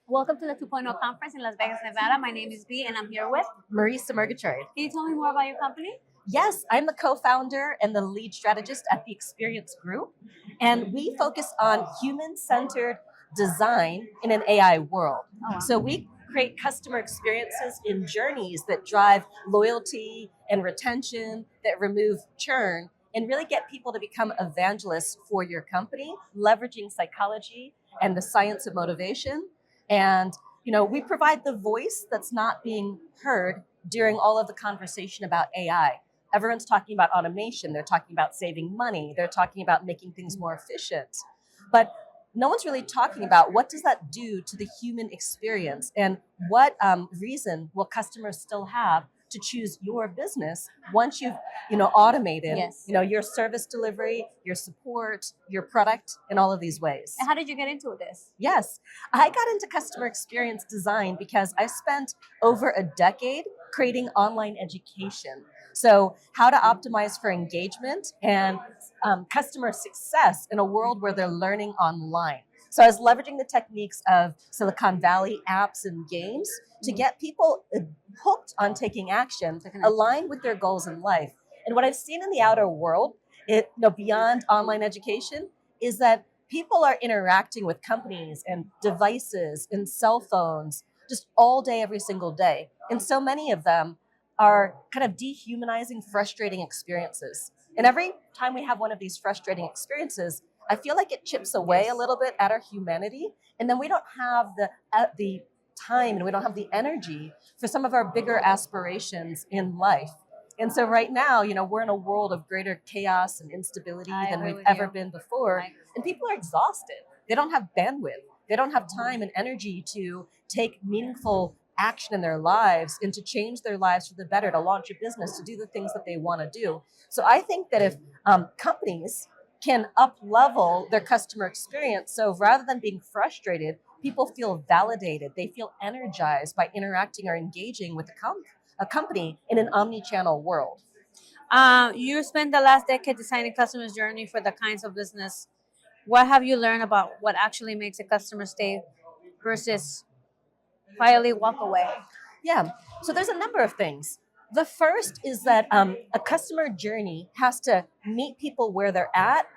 Welcome to the 2.0 conference in Las Vegas, Nevada. My name is B, and I'm here with. Marisa Murgatroyd. Can you tell me more about your company? Yes, I'm the co-founder and the lead strategist at the Experience Group, and we focus on human-centered design in an AI world. Oh, wow. So we create customer experiences in journeys that drive loyalty and retention, that remove churn, and really get people to become evangelists for your company, leveraging psychology and the science of motivation. And we provide the voice that's not being heard during all of the conversation about AI. Everyone's talking about automation. They're talking about saving money. They're talking about making things more efficient. But no one's really talking about what does that do to the human experience, and what reason will customers still have to choose your business once you've automated Yes. your service delivery, your support, your product in all of these ways. And how did you get into this? Yes, I got into customer experience design because I spent over a decade creating online education. So, how to optimize for engagement and customer success in a world where they're learning online. So, I was leveraging the techniques of Silicon Valley apps and games to get people hooked on taking action, aligned with their goals in life. And what I've seen in the outer world, beyond online education, is that people are interacting with companies and devices and cell phones just all day, every single day. And so many of them are kind of dehumanizing, frustrating experiences. And every time we have one of these frustrating experiences, I feel like it chips away a little bit at our humanity. And then we don't have the time, and we don't have the energy for some of our bigger aspirations in life. And so right now, we're in a world of greater chaos and instability than we've ever been before. And people are exhausted. They don't have bandwidth. They don't have time and energy to take meaningful action in their lives and to change their lives for the better, to launch a business, to do the things that they want to do. So I think that if companies can up level their customer experience, so rather than being frustrated, people feel validated, they feel energized by interacting or engaging with a company in an omni-channel world. You spent the last decade designing customers' journey for the kinds of business. What have you learned about what actually makes a customer stay versus quietly walk away? Yeah, so there's a number of things. The first is that a customer journey has to meet people where they're at,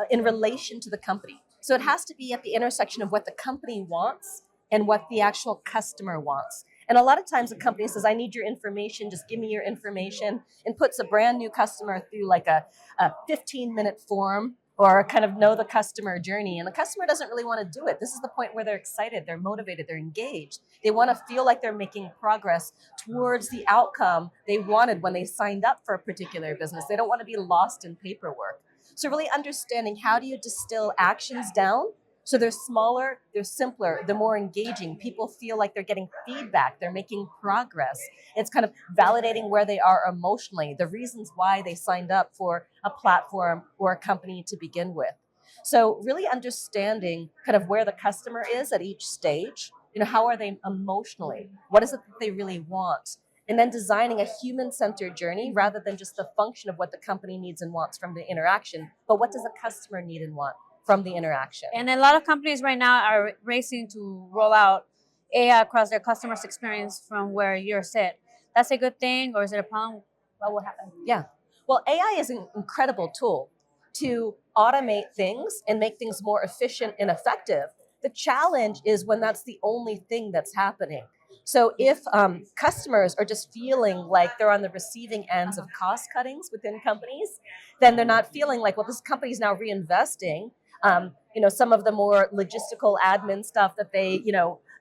in relation to the company. So it has to be at the intersection of what the company wants and what the actual customer wants. And a lot of times a company says, I need your information, just give me your information, and puts a brand new customer through like a 15-minute form or kind of know the customer journey. And the customer doesn't really want to do it. This is the point where they're excited, they're motivated, they're engaged. They want to feel like they're making progress towards the outcome they wanted when they signed up for a particular business. They don't want to be lost in paperwork. So really understanding, how do you distill actions down so they're smaller, they're simpler, they're more engaging. People feel like they're getting feedback, they're making progress. It's kind of validating where they are emotionally, the reasons why they signed up for a platform or a company to begin with. So really understanding kind of where the customer is at each stage, how are they emotionally? What is it that they really want? And then designing a human-centered journey rather than just the function of what the company needs and wants from the interaction, but what does the customer need and want from the interaction. And a lot of companies right now are racing to roll out AI across their customers' experience from where you're set. That's a good thing, or is it a problem? What will happen? Yeah. Well, AI is an incredible tool to automate things and make things more efficient and effective. The challenge is when that's the only thing that's happening. So if customers are just feeling like they're on the receiving ends of cost cuttings within companies, then they're not feeling like, well, this company's now reinvesting some of the more logistical admin stuff that they,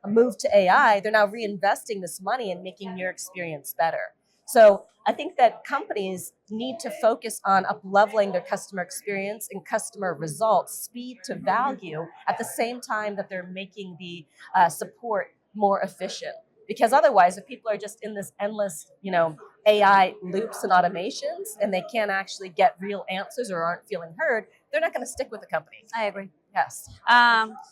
moved to AI. They're now reinvesting this money and making your experience better. So I think that companies need to focus on up-leveling their customer experience and customer results, speed to value, at the same time that they're making the support more efficient. Because otherwise, if people are just in this endless, AI loops and automations, and they can't actually get real answers or aren't feeling heard, they're not going to stick with the company. I agree. Yes.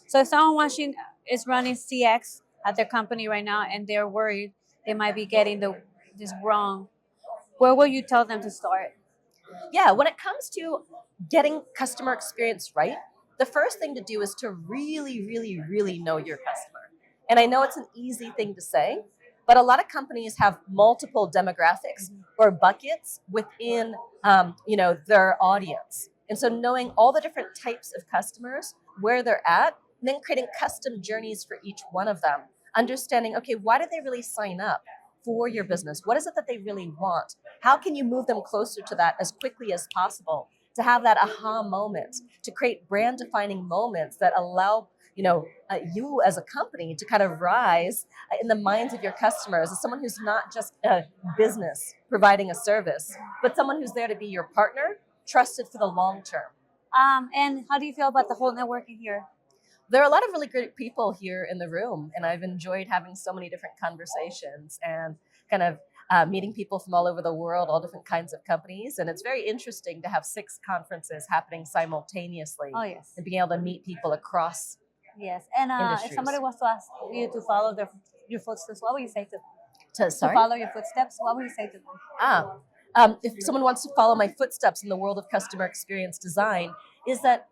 So if someone watching is running CX at their company right now and they're worried they might be getting this wrong, where will you tell them to start? Yeah, when it comes to getting customer experience right, the first thing to do is to really, really, really know your customer. And I know it's an easy thing to say, but a lot of companies have multiple demographics or buckets within, their audience. And so knowing all the different types of customers, where they're at, and then creating custom journeys for each one of them. Understanding, okay, why did they really sign up for your business? What is it that they really want? How can you move them closer to that as quickly as possible? To have that aha moment, to create brand defining moments that allow you as a company to kind of rise in the minds of your customers as someone who's not just a business providing a service, but someone who's there to be your partner, trusted for the long term. And how do you feel about the whole networking here? There are a lot of really great people here in the room, and I've enjoyed having so many different conversations and kind of meeting people from all over the world, all different kinds of companies. And it's very interesting to have 6 conferences happening simultaneously Oh, yes. and being able to meet people across Yes. And if industries. somebody was to ask you to follow your footsteps, what would you say to them? To Sorry? follow your footsteps, what would you say to them? If someone wants to follow my footsteps in the world of customer experience design, is that,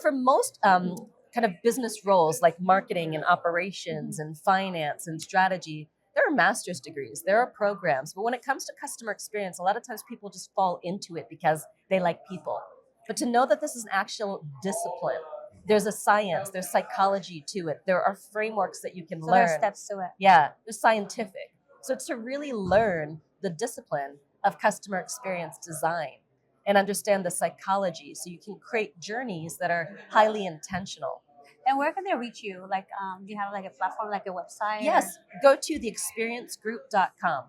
for most kind of business roles like marketing and operations and finance and strategy, there are master's degrees, there are programs. But when it comes to customer experience, a lot of times people just fall into it because they like people. But to know that this is an actual discipline, there's a science, there's psychology to it, there are frameworks that you can So there learn. are steps to it. Yeah, it's scientific. So it's to really learn the discipline of customer experience design and understand the psychology so you can create journeys that are highly intentional. And where can they reach you? Like, do you have like a platform, like a website? Yes, go to theexperiencegroup.com.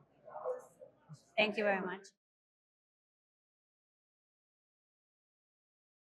Thank you very much.